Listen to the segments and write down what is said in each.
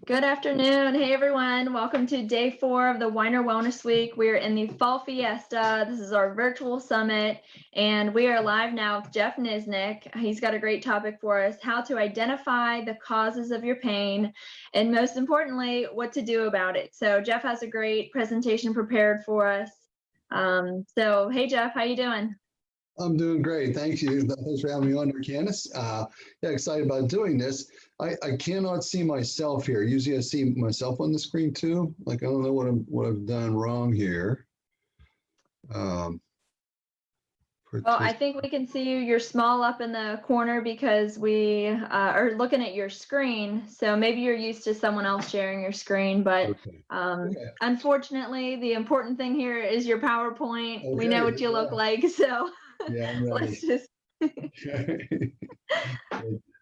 Good afternoon. Hey, everyone. Welcome to day 4 of the Weiner Wellness Week. We are in the Fall Fiesta. This is our virtual summit, and we are live now with Jeff Niznik. He's got a great topic for us: how to identify the causes of your pain, and most importantly, what to do about it. So Jeff has a great presentation prepared for us. Hey, Jeff, how you doing? I'm doing great. Thank you. Thanks for having me on there, Candace. Yeah, excited about doing this. I cannot see myself here. Usually I see myself on the screen too. Like, I don't know what I've done wrong here. Well, I think we can see you. You're small up in the corner because we are looking at your screen. So maybe you're used to someone else sharing your screen, but unfortunately, the important thing here is your PowerPoint. We know what you look like, so yeah, I'm ready. let's just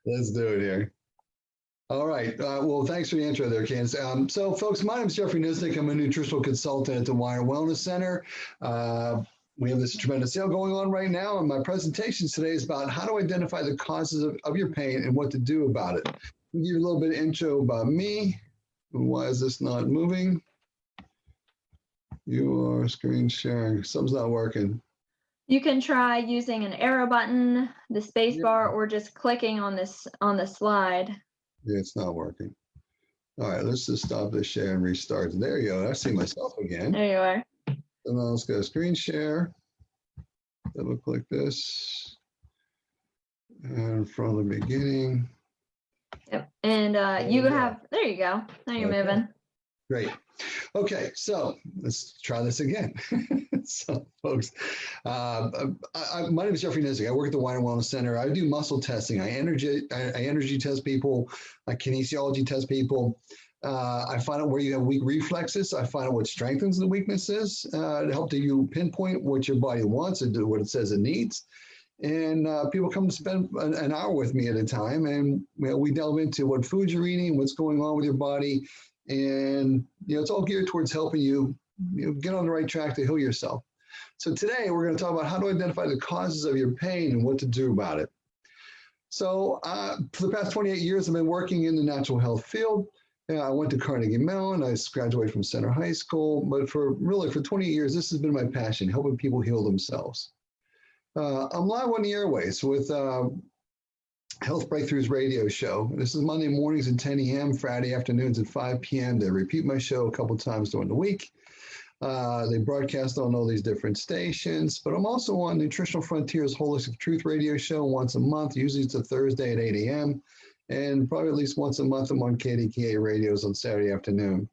let's do it here. All right. Well, thanks for the intro there, Candace. So, folks, my name is Jeffrey Niznik. I'm a nutritional consultant at the Weiner Wellness Center. We have this tremendous sale going on right now, and my presentation today is about how to identify the causes of your pain and what to do about it. I'll give you a little bit of intro about me. Why is this not moving? You are screen sharing. Something's not working. You can try using an arrow button, the space bar, or just clicking on the slide. Yeah, it's not working. All right, let's just stop this share and restart. There you go. I see myself again. There you are. And now let's go screen share. Double click this. And from the beginning. Yep. And there you go. Now you're moving. Great. Okay, so let's try this again. So, folks, my name is Jeffrey Niznik. I work at the Weiner Wellness Center. I do muscle testing. I energy test people. I kinesiology test people. I find out where you have weak reflexes. I find out what strengthens the weaknesses to help you pinpoint what your body wants and do what it says it needs. And people come to spend an hour with me at a time, and we delve into what foods you're eating, what's going on with your body, and it's all geared towards helping you, get on the right track to heal yourself. So today we're going to talk about how to identify the causes of your pain and what to do about it. So for the past 28 years, I've been working in the natural health field. I went to Carnegie Mellon. I graduated from Center High School, but for 20 years, this has been my passion, helping people heal themselves. I'm live on the airways with Health Breakthroughs radio show. This is Monday mornings at 10 a.m., Friday afternoons at 5 p.m. They repeat my show a couple times during the week. They broadcast on all these different stations, but I'm also on Nutritional Frontiers Holistic Truth radio show once a month. Usually it's a Thursday at 8 a.m. and probably at least once a month I'm on KDKA radios on Saturday afternoon.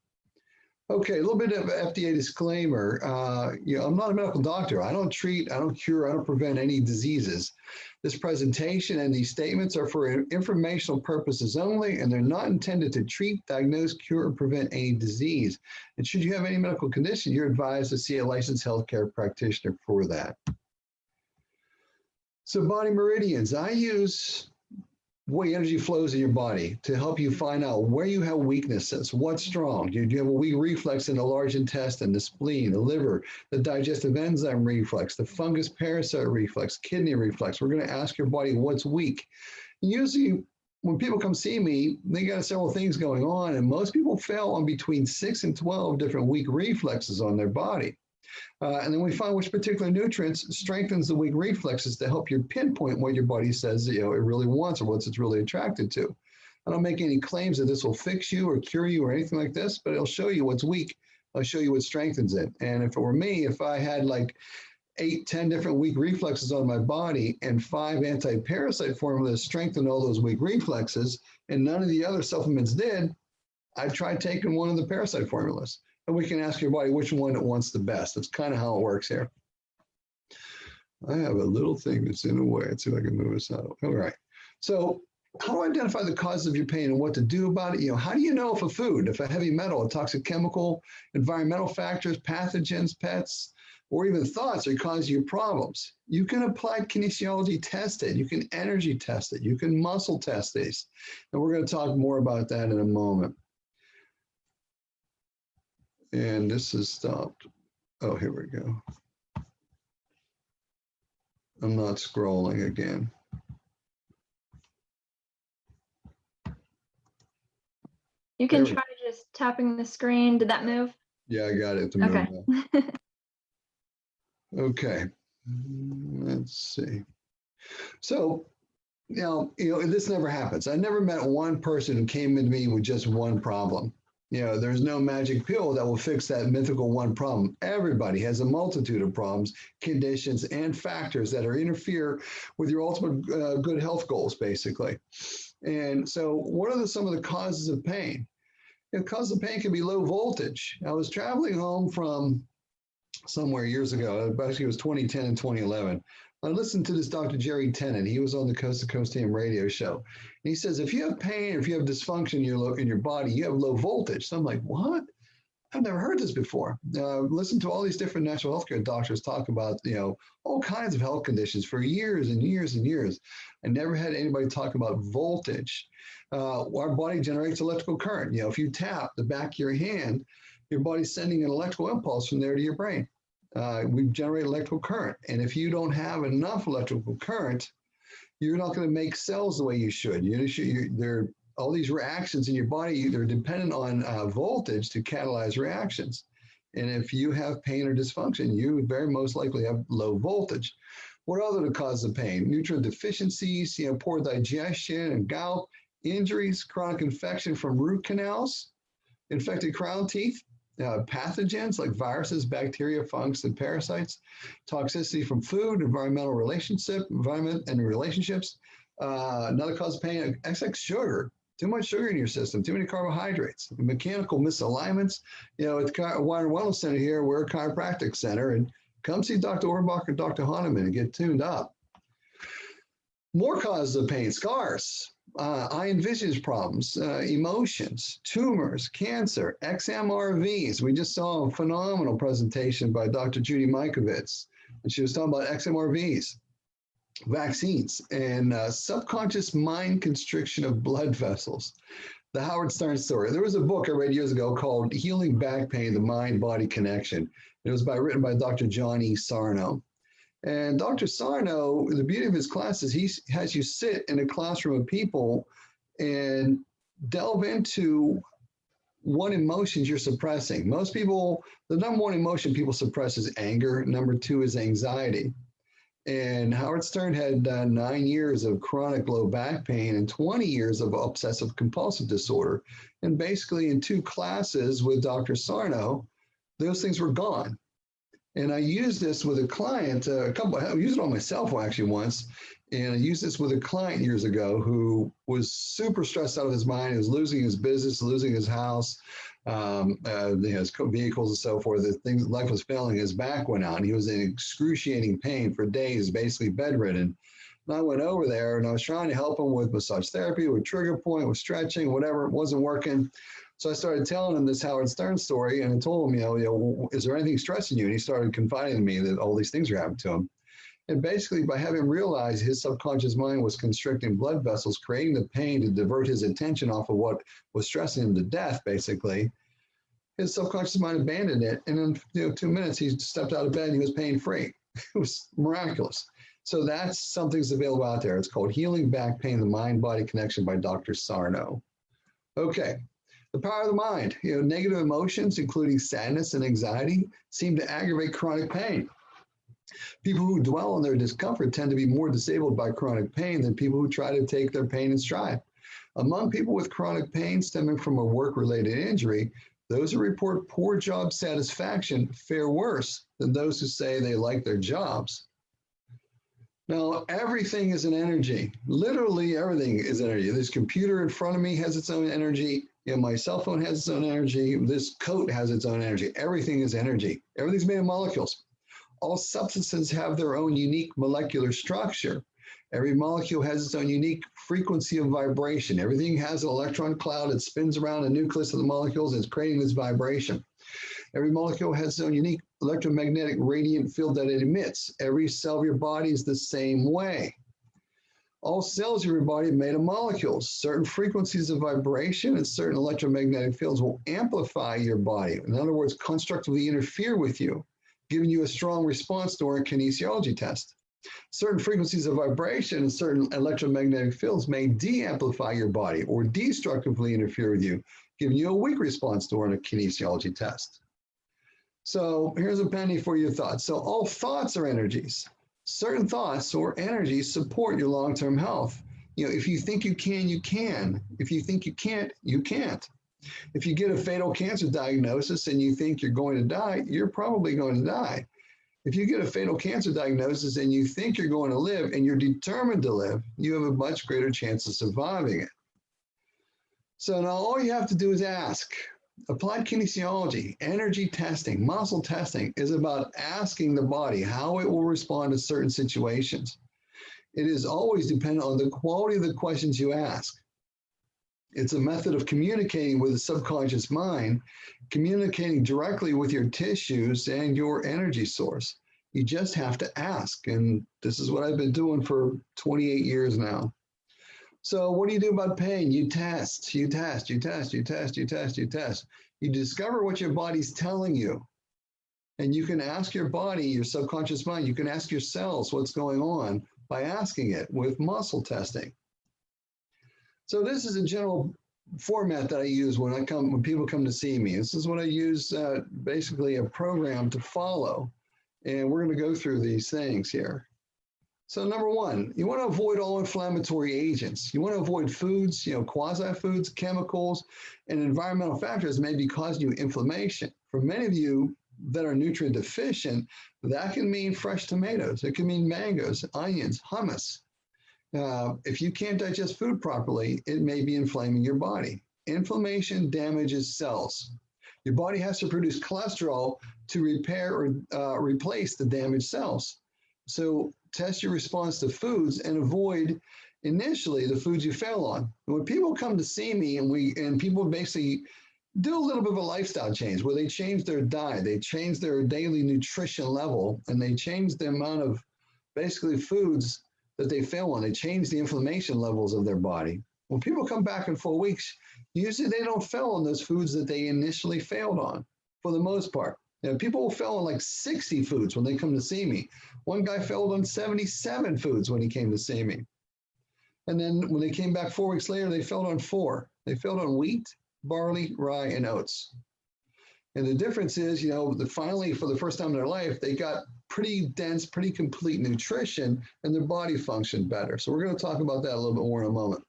Okay, a little bit of FDA disclaimer. I'm not a medical doctor. I don't treat, I don't cure, I don't prevent any diseases. This presentation and these statements are for informational purposes only, and they're not intended to treat, diagnose, cure, or prevent any disease. And should you have any medical condition, you're advised to see a licensed healthcare practitioner for that. So body meridians, I use the way energy flows in your body to help you find out where you have weaknesses, what's strong. Do you have a weak reflex in the large intestine, the spleen, the liver, the digestive enzyme reflex, the fungus parasite reflex, kidney reflex? We're going to ask your body what's weak. Usually, when people come see me, they got several things going on, and most people fail on between 6 and 12 different weak reflexes on their body. And then we find which particular nutrients strengthens the weak reflexes to help you pinpoint what your body says it really wants or what it's really attracted to. I don't make any claims that this will fix you or cure you or anything like this, but it'll show you what's weak. I'll show you what strengthens it. And if it were me, if I had like 8, 10 different weak reflexes on my body and 5 anti-parasite formulas strengthen all those weak reflexes, and none of the other supplements did, I'd try taking one of the parasite formulas. And we can ask your body which one it wants the best. That's kind of how it works here. I have a little thing that's in the way. Let's see if I can move this out. All right. So how to identify the causes of your pain and what to do about it? How do you know if a food, if a heavy metal, a toxic chemical, environmental factors, pathogens, pets, or even thoughts are causing you problems? You can apply kinesiology test it. You can energy test it. You can muscle test these. And we're going to talk more about that in a moment. And this is stopped. Oh, here we go. I'm not scrolling again. You can try just tapping the screen. Did that move? Yeah, I got it. Okay. Okay. Let's see. So, this never happens. I never met one person who came into me with just one problem. There's no magic pill that will fix that mythical one problem. Everybody has a multitude of problems, conditions, and factors that interfere with your ultimate good health goals, basically. And so what are some of the causes of pain? The cause of pain can be low voltage. I was traveling home from somewhere years ago, actually it was 2010 and 2011. I listened to this Dr. Jerry Tennant. He was on the Coast to Coast AM radio show. And he says, if you have pain, if you have dysfunction in your body, you have low voltage. So I'm like, what? I've never heard this before. Listen to all these different natural health care doctors talk about, all kinds of health conditions for years and years and years. I never had anybody talk about voltage. Our body generates electrical current. If you tap the back of your hand, your body's sending an electrical impulse from there to your brain. We generate electrical current. And if you don't have enough electrical current, you're not going to make cells the way you should. All these reactions in your body, they're dependent on voltage to catalyze reactions. And if you have pain or dysfunction, you very most likely have low voltage. What are the causes of pain? Nutrient deficiencies, poor digestion and gout, injuries, chronic infection from root canals, infected crown teeth, pathogens like viruses, bacteria, fungus, and parasites, toxicity from food, environment and relationships. Another cause of pain, excess sugar. Too much sugar in your system, too many carbohydrates, mechanical misalignments. At the Wine and Wellness Center here, we're a chiropractic center, and come see Dr. Orbach or Dr. Hahnemann and get tuned up. More causes of pain, scars, eye and vision problems, emotions, tumors, cancer, XMRVs. We just saw a phenomenal presentation by Dr. Judy Mikovits, and she was talking about XMRVs. Vaccines and subconscious mind constriction of blood vessels. The Howard Stern story. There was a book I read years ago called Healing Back Pain, The Mind-Body Connection. It was written by Dr. John E. Sarno. And Dr. Sarno, the beauty of his class is he has you sit in a classroom of people and delve into what emotions you're suppressing. Most people, the number one emotion people suppress is anger. Number two is anxiety. And Howard Stern had 9 years of chronic low back pain and 20 years of obsessive compulsive disorder. And basically in 2 classes with Dr. Sarno, those things were gone. And I used this with a client, I used it on myself actually once. And I used this with a client years ago who was super stressed out of his mind. He was losing his business, losing his house, his vehicles and so forth. Life was failing. His back went out and he was in excruciating pain for days, basically bedridden. And I went over there and I was trying to help him with massage therapy, with trigger point, with stretching, whatever. It wasn't working. So I started telling him this Howard Stern story and I told him, is there anything stressing you? And he started confiding in me that all these things were happening to him. And basically by having him realize his subconscious mind was constricting blood vessels, creating the pain to divert his attention off of what was stressing him to death, basically, his subconscious mind abandoned it. And in 2 minutes, he stepped out of bed and he was pain-free. It was miraculous. So that's something that's available out there. It's called Healing Back Pain, The Mind-Body Connection by Dr. Sarno. Okay. The power of the mind. Negative emotions, including sadness and anxiety, seem to aggravate chronic pain. People who dwell on their discomfort tend to be more disabled by chronic pain than people who try to take their pain in stride. Among people with chronic pain stemming from a work-related injury, those who report poor job satisfaction fare worse than those who say they like their jobs. Now, everything is an energy. Literally everything is energy. This computer in front of me has its own energy. My cell phone has its own energy. This coat has its own energy. Everything is energy. Everything's made of molecules. All substances have their own unique molecular structure. Every molecule has its own unique frequency of vibration. Everything has an electron cloud that spins around the nucleus of the molecules and is creating this vibration. Every molecule has its own unique electromagnetic radiant field that it emits. Every cell of your body is the same way. All cells of your body are made of molecules. Certain frequencies of vibration and certain electromagnetic fields will amplify your body. In other words, constructively interfere with you, giving you a strong response during a kinesiology test. Certain frequencies of vibration and certain electromagnetic fields may de-amplify your body or destructively interfere with you, giving you a weak response during a kinesiology test. So here's a penny for your thoughts. So all thoughts are energies. Certain thoughts or energies support your long-term health. If you think you can, you can. If you think you can't, you can't. If you get a fatal cancer diagnosis and you think you're going to die, you're probably going to die. If you get a fatal cancer diagnosis and you think you're going to live and you're determined to live, you have a much greater chance of surviving it. So now all you have to do is ask. Applied kinesiology, energy testing, muscle testing is about asking the body how it will respond to certain situations. It is always dependent on the quality of the questions you ask. It's a method of communicating with the subconscious mind, communicating directly with your tissues and your energy source. You just have to ask. And this is what I've been doing for 28 years now. So what do you do about pain? You test, you test, you test, you test, you test, you test. You discover what your body's telling you. And you can ask your body, your subconscious mind, you can ask your cells what's going on by asking it with muscle testing. So this is a general format that I use when people come to see me. This is what I use, basically a program to follow. And we're going to go through these things here. So number one, you want to avoid all inflammatory agents. You want to avoid foods, quasi-foods, chemicals, and environmental factors may be causing you inflammation. For many of you that are nutrient deficient, that can mean fresh tomatoes. It can mean mangoes, onions, hummus. If you can't digest food properly, it may be inflaming your body. Inflammation damages cells. Your body has to produce cholesterol to repair or replace the damaged cells. So test your response to foods and avoid initially the foods you fail on. When people come to see me and people basically do a little bit of a lifestyle change where they change their diet, they change their daily nutrition level, and they change the amount of basically foods that they fail on. They change the inflammation levels of their body. When people come back in 4 weeks, usually they don't fail on those foods that they initially failed on for the most part. People will fail on like 60 foods when they come to see me. One guy failed on 77 foods when he came to see me. And then when they came back 4 weeks later, they failed on 4. They failed on wheat, barley, rye, and oats. And the difference is, finally, for the first time in their life, they got pretty dense, pretty complete nutrition, and their body functioned better. So we're going to talk about that a little bit more in a moment.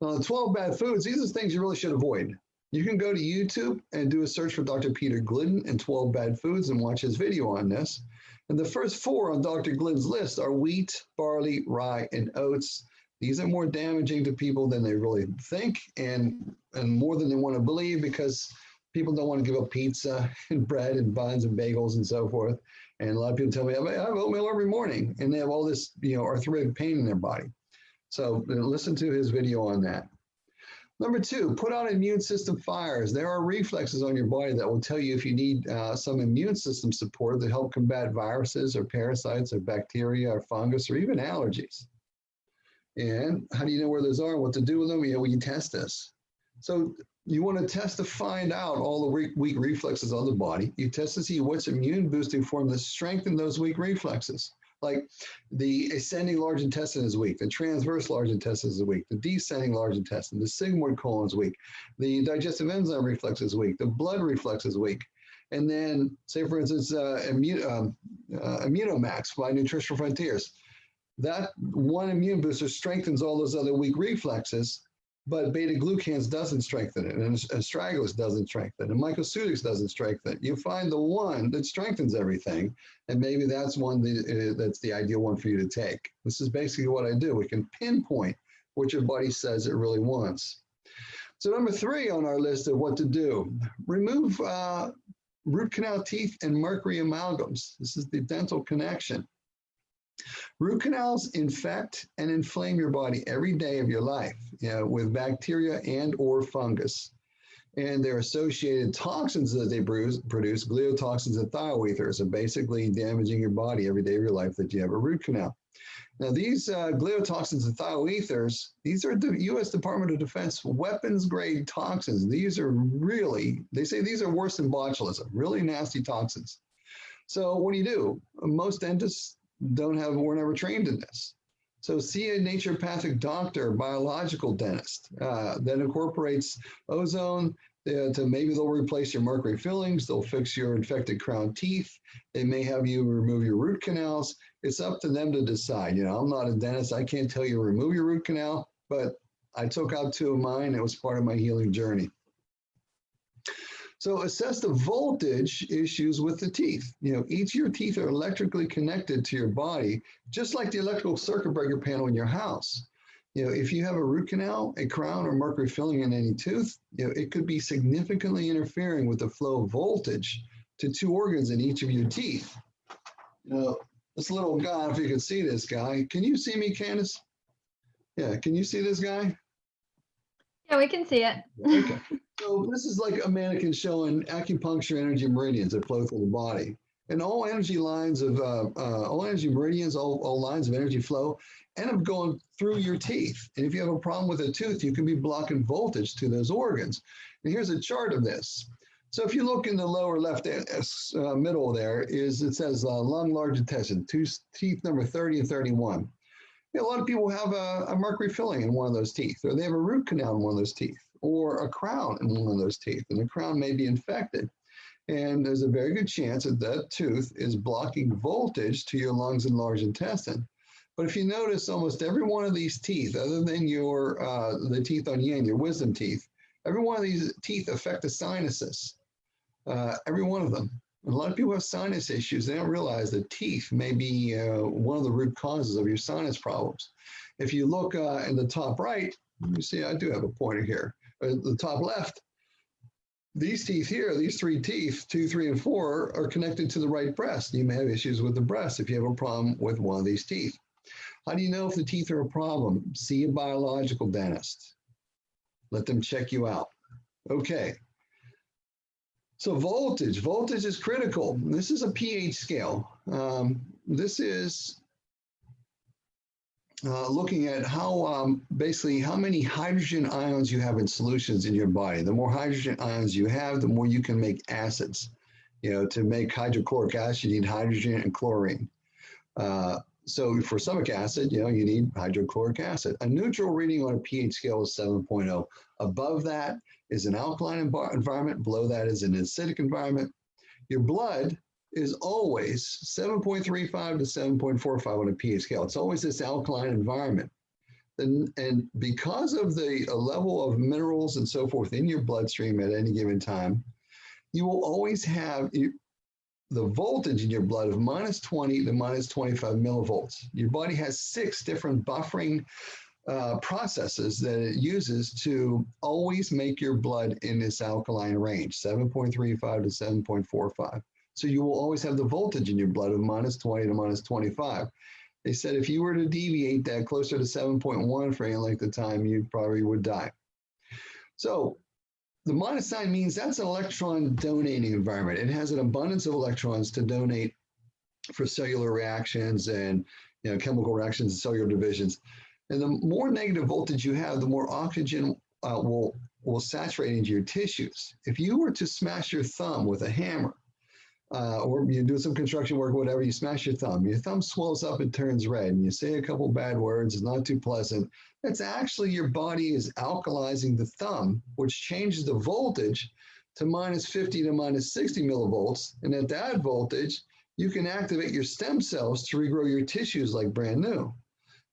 Now, the 12 bad foods, these are things you really should avoid. You can go to YouTube and do a search for Dr. Peter Glidden and 12 bad foods and watch his video on this. And the first 4 on Dr. Glidden's list are wheat, barley, rye, and oats. These are more damaging to people than they really think and more than they want to believe, because people don't want to give up pizza and bread and buns and bagels and so forth. And a lot of people tell me, I have oatmeal every morning, and they have all this, arthritic pain in their body. So listen to his video on that. Number 2, put out immune system fires. There are reflexes on your body that will tell you if you need some immune system support to help combat viruses or parasites or bacteria or fungus or even allergies. And how do you know where those are and what to do with them? You test this. So you want to test to find out all the weak reflexes on the body. You test to see what's immune boosting for them to strengthen those weak reflexes. Like the ascending large intestine is weak, the transverse large intestine is weak, the descending large intestine, the sigmoid colon is weak, the digestive enzyme reflex is weak, the blood reflex is weak. And then, say for instance, Immunomax by Nutritional Frontiers. That one immune booster strengthens all those other weak reflexes, but beta-glucans doesn't strengthen it, and astragalus doesn't strengthen it, and mycoceutics doesn't strengthen it. You find the one that strengthens everything, and maybe that's one that's the ideal one for you to take. This is basically what I do. We can pinpoint what your body says it really wants. So number 3 on our list of what to do, remove root canal teeth and mercury amalgams. This is the dental connection. Root canals infect and inflame your body every day of your life, with bacteria and or fungus. And their associated toxins that they produce, gliotoxins and thioethers, are basically damaging your body every day of your life that you have a root canal. Now, these gliotoxins and thioethers, these are the U.S. Department of Defense weapons-grade toxins. These are really, they say these are worse than botulism, really nasty toxins. So what do? Most dentists were never trained in this. So see a naturopathic doctor, biological dentist that incorporates ozone. To maybe they'll replace your mercury fillings, they'll fix your infected crown teeth, they may have you remove your root canals. It's up to them to decide. You know, I'm not a dentist, I can't tell you to remove your root canal, but I took out 2 of mine. It was part of my healing journey. So assess the voltage issues with the teeth. You know, each of your teeth are electrically connected to your body, just like the electrical circuit breaker panel in your house. You know, if you have a root canal, a crown, or mercury filling in any tooth, you know, it could be significantly interfering with the flow of voltage to 2 organs in each of your teeth. You know, this little guy, if you can see this guy, can you see me, Candace? Yeah, can you see this guy? Yeah, we can see it. Okay. So this is like a mannequin showing acupuncture energy meridians that flow through the body. And all energy lines of, all energy meridians, all lines of energy flow end up going through your teeth. And if you have a problem with a tooth, you can be blocking voltage to those organs. And here's a chart of this. So if you look in the lower left middle there, it says lung, large intestine, teeth number 30 and 31. You know, a lot of people have a mercury filling in one of those teeth, or they have a root canal in one of those teeth, or a crown in one of those teeth, and the crown may be infected. And there's a very good chance that that tooth is blocking voltage to your lungs and large intestine. But if you notice, almost every one of these teeth, other than your the teeth on yin, your wisdom teeth, every one of these teeth affect the sinuses, every one of them. And a lot of people have sinus issues. They don't realize that teeth may be one of the root causes of your sinus problems. If you look in the top right, you see I do have a pointer here. The top left, these teeth here, these 3 teeth, 2, 3, and 4, are connected to the right breast. You may have issues with the breast if you have a problem with one of these teeth. How do you know if the teeth are a problem? See a biological dentist. Let them check you out. Okay. So voltage is critical. This is a pH scale. This is looking at how basically how many hydrogen ions you have in solutions in your body. The more hydrogen ions you have, the more you can make acids. You know, to make hydrochloric acid, you need hydrogen and chlorine. So for stomach acid, you know, you need hydrochloric acid. A neutral reading on a pH scale is 7.0. Above that is an alkaline environment. Below that is an acidic environment. Your blood is always 7.35 to 7.45 on a pH scale. It's always this alkaline environment. And because of the level of minerals and so forth in your bloodstream at any given time, you will always have the voltage in your blood of minus 20 to minus 25 millivolts. Your body has 6 different buffering processes that it uses to always make your blood in this alkaline range, 7.35 to 7.45. So you will always have the voltage in your blood of minus 20 to minus 25. They said if you were to deviate that closer to 7.1 for any length of time, you probably would die. So the minus sign means that's an electron donating environment. It has an abundance of electrons to donate for cellular reactions and chemical reactions and cellular divisions. And the more negative voltage you have, the more oxygen will saturate into your tissues. If you were to smash your thumb with a hammer, or you do some construction work, whatever, you smash your thumb swells up and turns red, and you say a couple bad words, it's not too pleasant. It's actually your body is alkalizing the thumb, which changes the voltage to minus 50 to minus 60 millivolts. And at that voltage, you can activate your stem cells to regrow your tissues like brand new.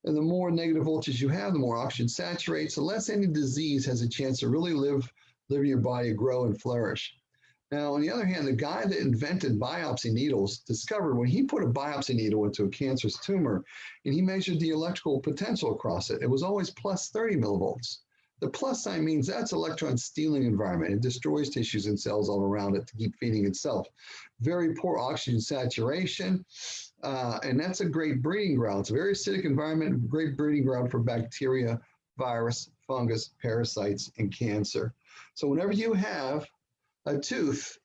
And the more negative voltage you have, the more oxygen saturates, the less any disease has a chance to really live in your body, grow and flourish. Now, on the other hand, the guy that invented biopsy needles discovered when he put a biopsy needle into a cancerous tumor and he measured the electrical potential across it, it was always plus 30 millivolts. The plus sign means that's electron stealing environment. It destroys tissues and cells all around it to keep feeding itself. Very poor oxygen saturation, and that's a great breeding ground. It's a very acidic environment, great breeding ground for bacteria, virus, fungus, parasites, and cancer. So whenever you have a tooth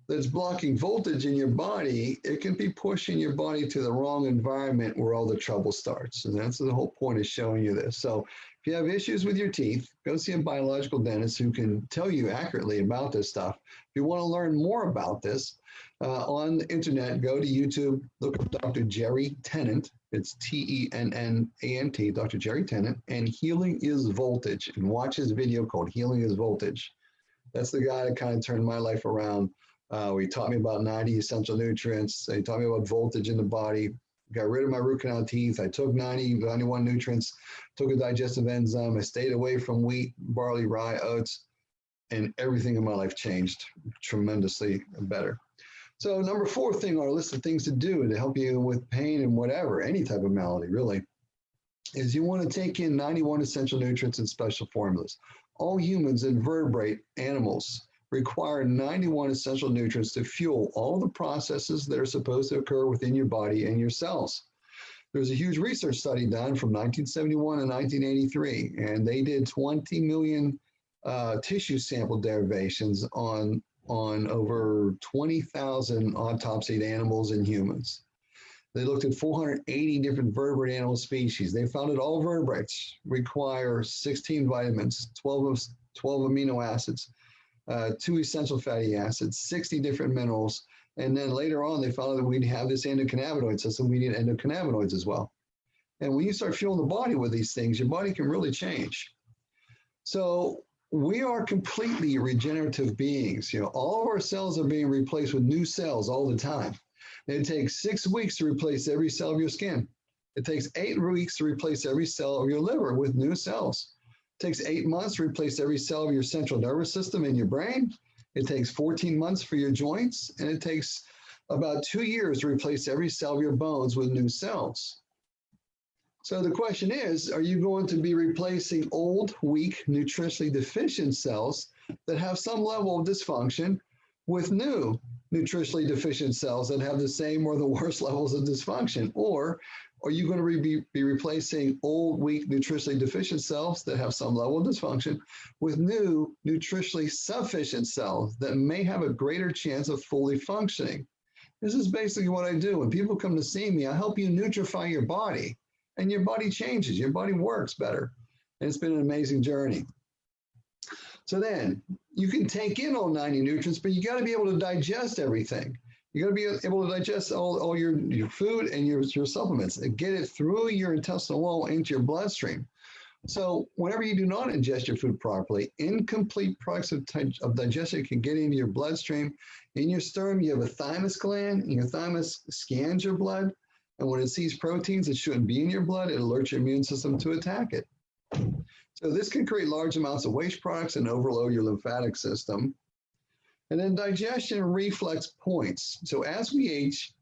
that's blocking voltage in your body, it can be pushing your body to the wrong environment where all the trouble starts. And that's the whole point of showing you this. So if you have issues with your teeth, go see a biological dentist who can tell you accurately about this stuff. If you want to learn more about this, on the internet, go to YouTube, look up Dr. Jerry Tennant. It's Tennant, Dr. Jerry Tennant, and Healing is Voltage, and watch his video called Healing is Voltage. That's the guy that kind of turned my life around. He taught me about 90 essential nutrients. He taught me about voltage in the body. Got rid of my root canal teeth. I took 91 nutrients, took a digestive enzyme. I stayed away from wheat, barley, rye, oats, and everything in my life changed tremendously better. So number 4 thing on our list of things to do to help you with pain and whatever, any type of malady really, is you want to take in 91 essential nutrients and special formulas. All humans and vertebrate animals require 91 essential nutrients to fuel all the processes that are supposed to occur within your body and your cells. There's a huge research study done from 1971 and 1983, and they did 20 million tissue sample derivations on over 20,000 autopsied animals and humans. They looked at 480 different vertebrate animal species. They found that all vertebrates require 16 vitamins, 12 amino acids, 2 essential fatty acids, 60 different minerals. And then later on, they found that we'd have this endocannabinoid system. We need endocannabinoids as well. And when you start fueling the body with these things, your body can really change. So we are completely regenerative beings. You know, all of our cells are being replaced with new cells all the time. It takes 6 weeks to replace every cell of your skin. It takes 8 weeks to replace every cell of your liver with new cells. It takes 8 months to replace every cell of your central nervous system in your brain. It takes 14 months for your joints, and it takes about 2 years to replace every cell of your bones with new cells. So the question is, are you going to be replacing old, weak, nutritionally deficient cells that have some level of dysfunction with new nutritionally deficient cells that have the same or the worst levels of dysfunction? Or are you going to be replacing old, weak, nutritionally deficient cells that have some level of dysfunction with new nutritionally sufficient cells that may have a greater chance of fully functioning? This is basically what I do. When people come to see me, I help you nutrify your body, and your body changes, your body works better. And it's been an amazing journey. So then you can take in all 90 nutrients, but you got to be able to digest everything. You got to be able to digest all your food and your supplements and get it through your intestinal wall into your bloodstream. So whenever you do not ingest your food properly, incomplete products of digestion can get into your bloodstream. In your sternum, you have a thymus gland, and your thymus scans your blood. And when it sees proteins that shouldn't be in your blood, it alerts your immune system to attack it. So this can create large amounts of waste products and overload your lymphatic system. And then digestion and reflex points. So as we age,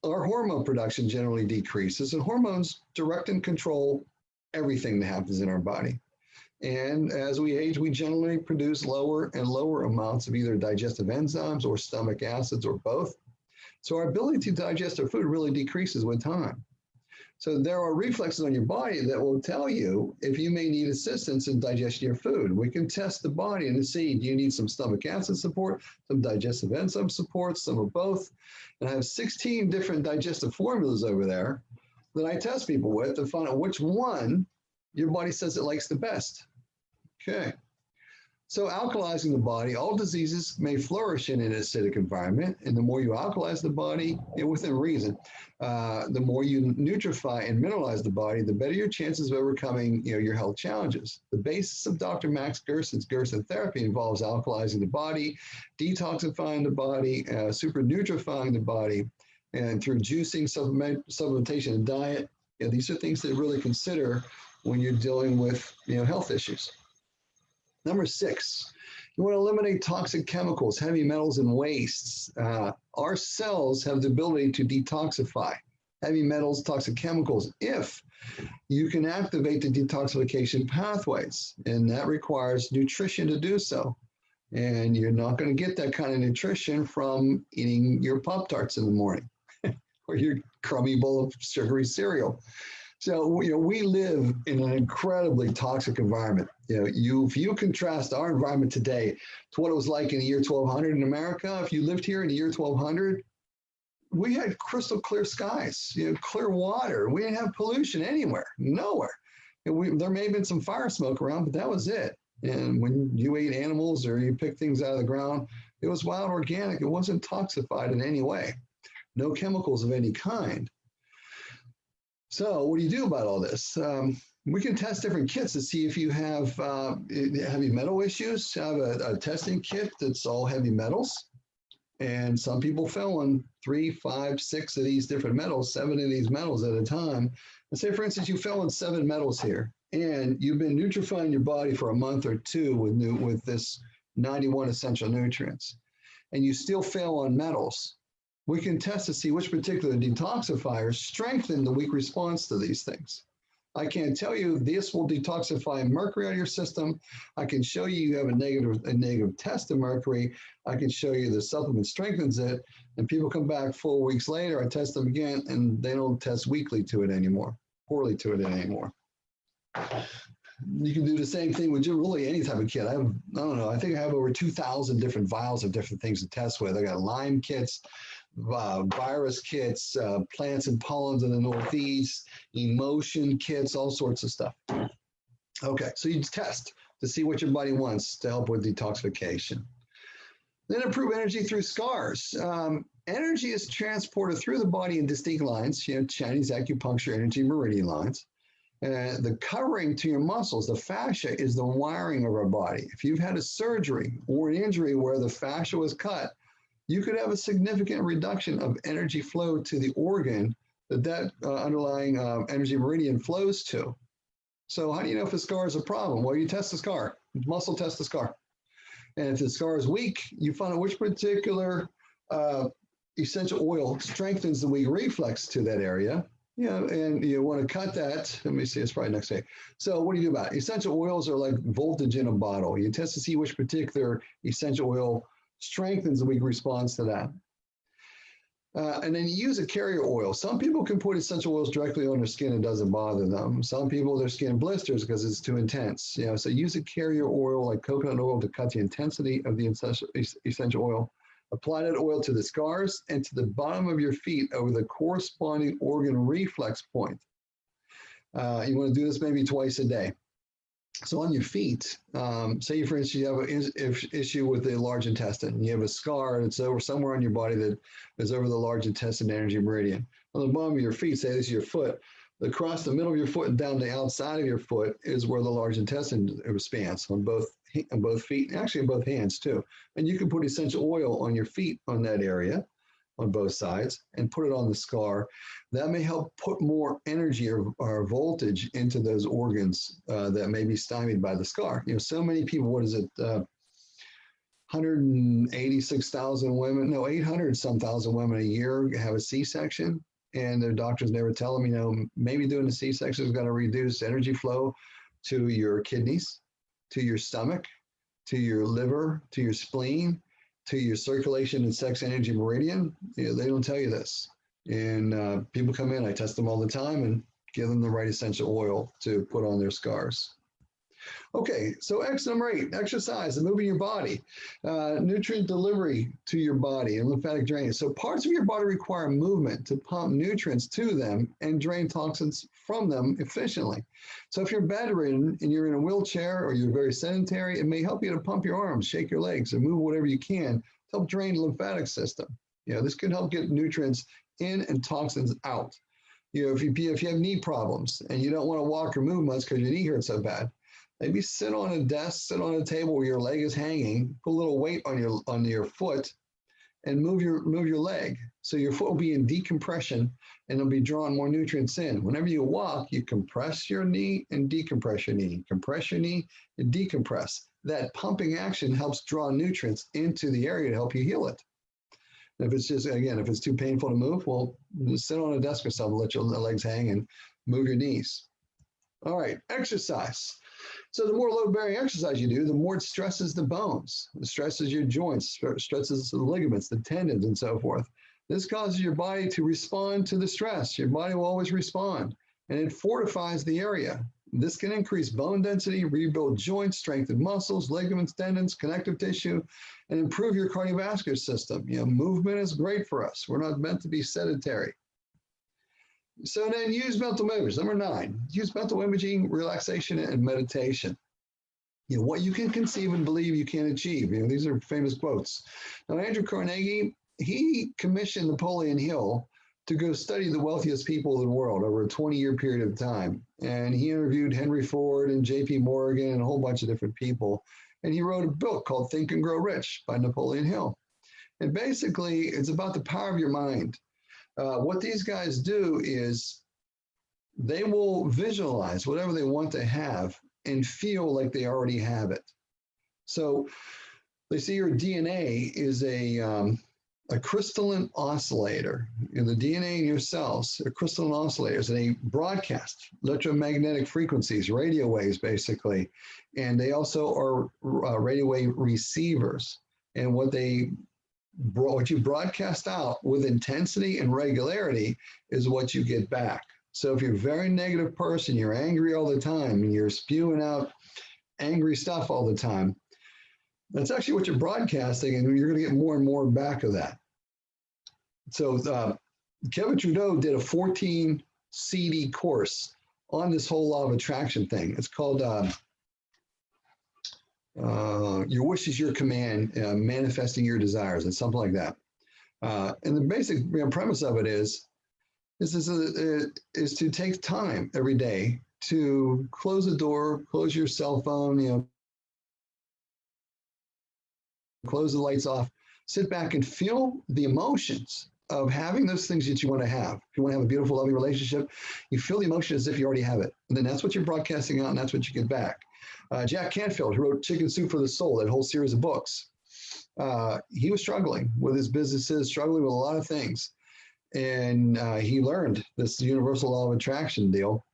our hormone production generally decreases, and hormones direct and control everything that happens in our body. And as we age, we generally produce lower and lower amounts of either digestive enzymes or stomach acids or both. So our ability to digest our food really decreases with time. So there are reflexes on your body that will tell you if you may need assistance in digesting your food. We can test the body and see, do you need some stomach acid support, some digestive enzyme support, some of both? And I have 16 different digestive formulas over there that I test people with to find out which one your body says it likes the best. Okay. So alkalizing the body, all diseases may flourish in an acidic environment, and the more you alkalize the body, and within reason, the more you nutrify and mineralize the body, the better your chances of overcoming your health challenges. The basis of Dr. Max Gerson's Gerson therapy involves alkalizing the body, detoxifying the body, super nutrifying the body, and through juicing, supplementation, and diet. These are things to really consider when you're dealing with health issues. Number 6, you want to eliminate toxic chemicals, heavy metals, and wastes. Our cells have the ability to detoxify heavy metals, toxic chemicals, if you can activate the detoxification pathways, and that requires nutrition to do so. And you're not going to get that kind of nutrition from eating your Pop-Tarts in the morning or your crummy bowl of sugary cereal. So, we live in an incredibly toxic environment. If you contrast our environment today to what it was like in the year 1200 in America, if you lived here in the year 1200, we had crystal clear skies, clear water. We didn't have pollution anywhere, nowhere. There may have been some fire smoke around, but that was it. And when you ate animals or you picked things out of the ground, it was wild organic. It wasn't toxified in any way. No chemicals of any kind. So what do you do about all this? We can test different kits to see if you have heavy metal issues. Have a testing kit that's all heavy metals. And some people fell on 3, 5, 6 of these different metals, 7 of these metals at a time. And say, for instance, you fell on 7 metals here, and you've been nutrifying your body for a month or 2 with this 91 essential nutrients, and you still fail on metals. We can test to see which particular detoxifiers strengthen the weak response to these things. I can't tell you this will detoxify mercury out of your system. I can show you have a negative test of mercury. I can show you the supplement strengthens it, and people come back 4 weeks later, I test them again, and they don't test weakly to it anymore, poorly to it anymore. You can do the same thing with really any type of kit. I don't know, I think I have over 2,000 different vials of different things to test with. I got Lyme kits, virus kits, plants and pollens in the Northeast, emotion kits, all sorts of stuff. Okay, so you test to see what your body wants to help with detoxification. Then improve energy through scars. Energy is transported through the body in distinct lines, Chinese acupuncture energy meridian lines. The covering to your muscles, the fascia, is the wiring of our body. If you've had a surgery or an injury where the fascia was cut, you could have a significant reduction of energy flow to the organ that underlying energy meridian flows to. So how do you know if a scar is a problem? Well, you test the scar, muscle test the scar. And if the scar is weak, you find out which particular essential oil strengthens the weak reflex to that area. And you want to cut that. Let me see, it's probably next day. So what do you do about it? Essential oils are like voltage in a bottle. You test to see which particular essential oil strengthens the weak response to that. And then you use a carrier oil. Some people can put essential oils directly on their skin. It doesn't bother them. Some people, their skin blisters because it's too intense. So use a carrier oil like coconut oil to cut the intensity of the essential oil. Apply that oil to the scars and to the bottom of your feet over the corresponding organ reflex point. You want to do this maybe twice a day. So on your feet, say for instance, you have an issue with the large intestine. You have a scar that's over somewhere on your body that is over the large intestine energy meridian. On the bottom of your feet, say this is your foot, across the middle of your foot and down the outside of your foot is where the large intestine spans on both feet, and actually in both hands too. And you can put essential oil on your feet on that area, on both sides, and put it on the scar. That may help put more energy or voltage into those organs that may be stymied by the scar. So many people, what is it, 186,000 women, no, 800 some thousand women a year have a C-section, and their doctors never tell them, maybe doing a C-section is going to reduce energy flow to your kidneys, to your stomach, to your liver, to your spleen, to your circulation and sex energy meridian. They don't tell you this. And people come in, I test them all the time and give them the right essential oil to put on their scars. Okay, so X number 8, exercise and moving your body, nutrient delivery to your body and lymphatic drainage. So parts of your body require movement to pump nutrients to them and drain toxins from them efficiently. So if you're bedridden and you're in a wheelchair or you're very sedentary, it may help you to pump your arms, shake your legs, and move whatever you can to help drain the lymphatic system. This can help get nutrients in and toxins out. If you have knee problems and you don't want to walk or move much because your knee hurts so bad, maybe sit on a desk, sit on a table where your leg is hanging, put a little weight on your foot, and move your leg. So your foot will be in decompression and it'll be drawing more nutrients in. Whenever you walk, you compress your knee and decompress your knee. Compress your knee and decompress. That pumping action helps draw nutrients into the area to help you heal it. And if it's just, again, if it's too painful to move, well, just sit on a desk or something, let your legs hang and move your knees. All right, exercise. So the more load-bearing exercise you do, the more it stresses the bones. It stresses your joints, stresses the ligaments, the tendons, and so forth. This causes your body to respond to the stress. Your body will always respond, and it fortifies the area. This can increase bone density, rebuild joints, strengthen muscles, ligaments, tendons, connective tissue, and improve your cardiovascular system. Movement is great for us. We're not meant to be sedentary. So then use mental imaging. Number 9, use mental imaging, relaxation, and meditation. What you can conceive and believe you can achieve. These are famous quotes. Now, Andrew Carnegie, he commissioned Napoleon Hill to go study the wealthiest people in the world over a 20-year period of time. And he interviewed Henry Ford and J.P. Morgan and a whole bunch of different people. And he wrote a book called Think and Grow Rich by Napoleon Hill. And basically, it's about the power of your mind. What these guys do is they will visualize whatever they want to have and feel like they already have it. So they say your DNA is a crystalline oscillator. The DNA in your cells are crystalline oscillators, and they broadcast electromagnetic frequencies, radio waves, basically. And they also are radio wave receivers. And what you broadcast out with intensity and regularity is what you get back. So if you're a very negative person, you're angry all the time, and you're spewing out angry stuff all the time, that's actually what you're broadcasting, and you're going to get more and more back of that. So Kevin Trudeau did a 14 CD course on this whole law of attraction thing. It's called Your Wish is Your Command, Manifesting Your Desires, and something like that. And the basic premise of it is to take time every day to close the door, close your cell phone, close the lights off, sit back and feel the emotions of having those things that you want to have. If you want to have a beautiful, loving relationship, you feel the emotion as if you already have it. And then that's what you're broadcasting out, and that's what you get back. Jack Canfield, who wrote Chicken Soup for the Soul, that whole series of books, he was struggling with his businesses, struggling with a lot of things. And he learned this universal law of attraction deal.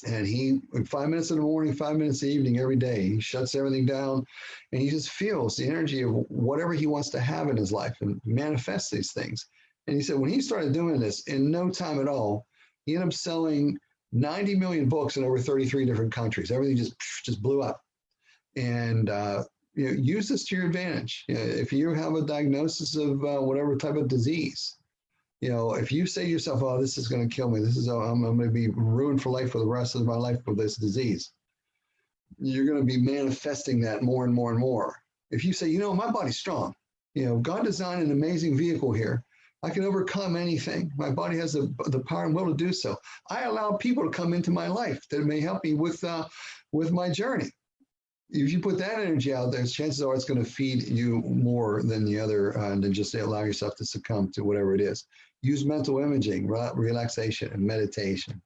And he, 5 minutes in the morning, 5 minutes in the evening, every day, he shuts everything down, and he just feels the energy of whatever he wants to have in his life and manifests these things. And he said when he started doing this, in no time at all, he ended up selling 90 million books in over 33 different countries. Everything just blew up. And use this to your advantage. If you have a diagnosis of whatever type of disease, if you say to yourself, oh, this is going to kill me, I'm going to be ruined for life for the rest of my life with this disease, you're going to be manifesting that more and more and more. If you say, my body's strong, God designed an amazing vehicle here. I can overcome anything. My body has the power and will to do so. I allow people to come into my life that may help me with my journey. If you put that energy out there, chances are it's going to feed you more than the other, than just allow yourself to succumb to whatever it is. Use mental imaging, relaxation, and meditation.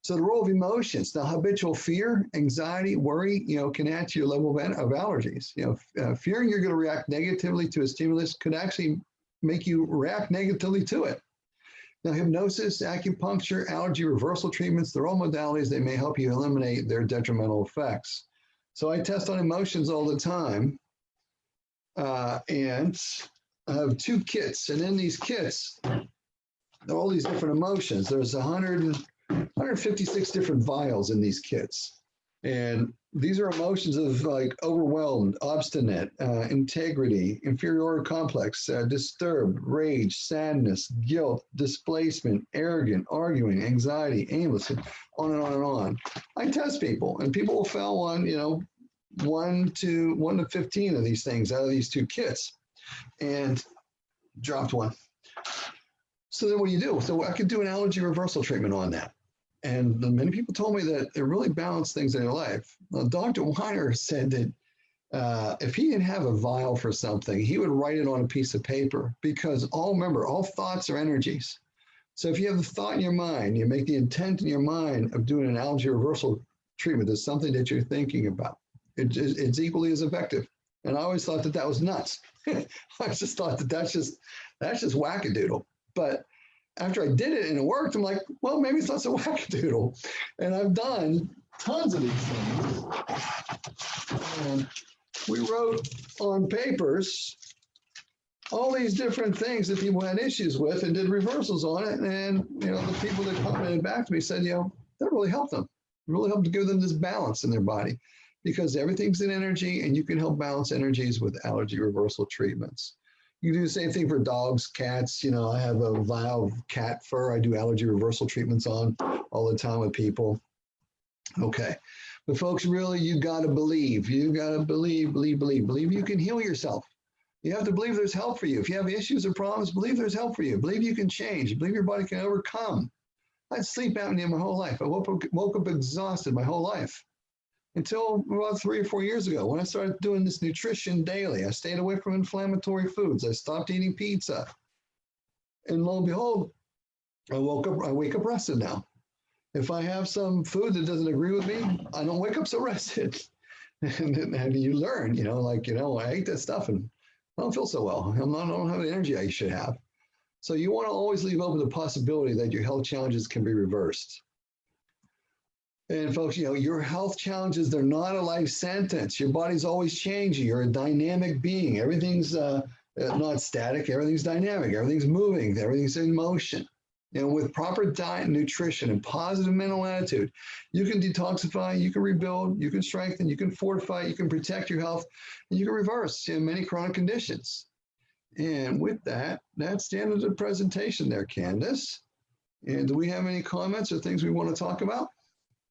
So the role of emotions. Now, habitual fear, anxiety, worry, can add to your level of allergies. Fearing you're going to react negatively to a stimulus could actually make you react negatively to it. Now, hypnosis, acupuncture, allergy reversal treatments, they're all modalities that may help you eliminate their detrimental effects. So I test on emotions all the time, and I have 2 kits, and in these kits, all these different emotions. There's 156 different vials in these kits, and these are emotions of like overwhelmed, obstinate, integrity, inferiority complex, disturbed, rage, sadness, guilt, displacement, arrogant, arguing, anxiety, aimless, on and on and on. I test people, and people will fail on, 1 to 15 of these things out of these 2 kits, and dropped one. So then what do you do? So I could do an allergy reversal treatment on that. And many people told me that it really balanced things in their life. Dr. Weiner said that if he didn't have a vial for something, he would write it on a piece of paper, because remember, all thoughts are energies. So if you have the thought in your mind, you make the intent in your mind of doing an allergy reversal treatment, there's something that you're thinking about. It's equally as effective. And I always thought that was nuts. I just thought that's just wackadoodle. But after I did it and it worked, I'm like, well, maybe it's not so wackadoodle. And I've done tons of these things. And we wrote on papers all these different things that people had issues with and did reversals on it. And, the people that commented back to me said, that really helped them. really help to give them this balance in their body, because everything's in energy, and you can help balance energies with allergy reversal treatments. You can do the same thing for dogs, cats. You know, I have a vial of cat fur I do allergy reversal treatments on all the time with people. Okay. But folks, really, you got to believe. You got to believe you can heal yourself. You have to believe there's help for you. If you have issues or problems, believe there's help for you. Believe you can change. Believe your body can overcome. I had sleep apnea my whole life. I woke up exhausted my whole life until about 3 or 4 years ago when I started doing this nutrition daily. I stayed away from inflammatory foods. I stopped eating pizza. And lo and behold, I wake up rested now. If I have some food that doesn't agree with me, I don't wake up so rested. And you learn, I ate that stuff and I don't feel so well. I don't have the energy I should have. So you want to always leave open the possibility that your health challenges can be reversed. And folks, your health challenges, they're not a life sentence. Your body's always changing. You're a dynamic being. Everything's not static. Everything's dynamic. Everything's moving. Everything's in motion. With proper diet and nutrition and positive mental attitude, you can detoxify, you can rebuild, you can strengthen, you can fortify, you can protect your health, and you can reverse many chronic conditions. And with that, that's the end of the presentation there, Candace. And do we have any comments or things we want to talk about?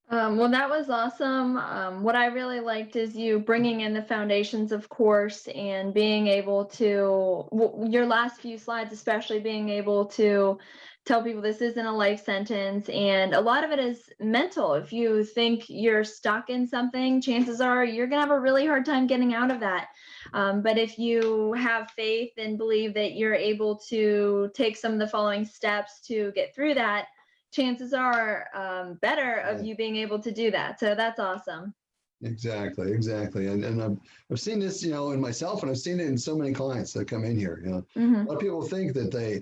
Well, that was awesome. What I really liked is you bringing in the foundations, of course, and being able to, your last few slides, especially being able to tell people this isn't a life sentence. And a lot of it is mental. If you think you're stuck in something, chances are you're going to have a really hard time getting out of that. But if you have faith and believe that you're able to take some of the following steps to get through that, chances are better of you being able to do that. So that's awesome. Exactly. And I've seen this, in myself, and I've seen it in so many clients that come in here. A lot of people think that they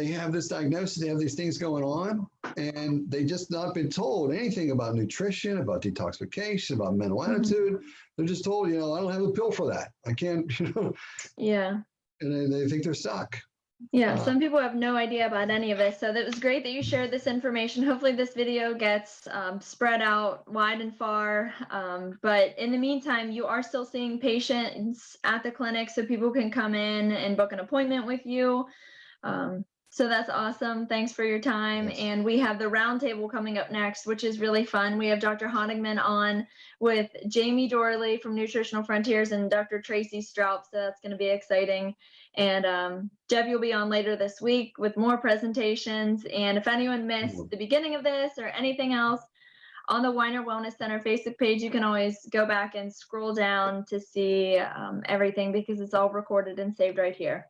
have this diagnosis, they have these things going on, and they just not been told anything about nutrition, about detoxification, about mental attitude. They're just told, I don't have a pill for that. I can't, Yeah. And they think they're stuck. Yeah, some people have no idea about any of this. So that was great that you shared this information. Hopefully this video gets spread out wide and far. But in the meantime, you are still seeing patients at the clinic, so people can come in and book an appointment with you. So that's awesome. Thanks for your time. Yes. And we have the roundtable coming up next, which is really fun. We have Dr. Honigman on with Jamie Dorley from Nutritional Frontiers and Dr. Tracy Straub. So that's going to be exciting. And Jeff, you'll be on later this week with more presentations. And if anyone missed the beginning of this or anything else, on the Weiner Wellness Center Facebook page, you can always go back and scroll down to see everything, because it's all recorded and saved right here.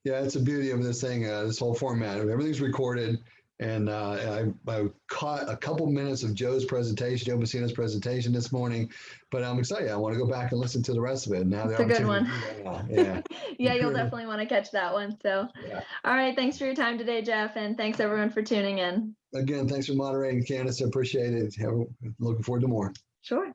Yeah, it's the beauty of this thing, this whole format. Everything's recorded, and I caught a couple minutes of Joe Messina's presentation this morning, but I'm excited. I want to go back and listen to the rest of it. Now it's a good one. Yeah. Yeah, you'll definitely want to catch that one. So, yeah. All right, thanks for your time today, Jeff, and thanks everyone for tuning in. Again, thanks for moderating, Candace. I appreciate it. Looking forward to more. Sure.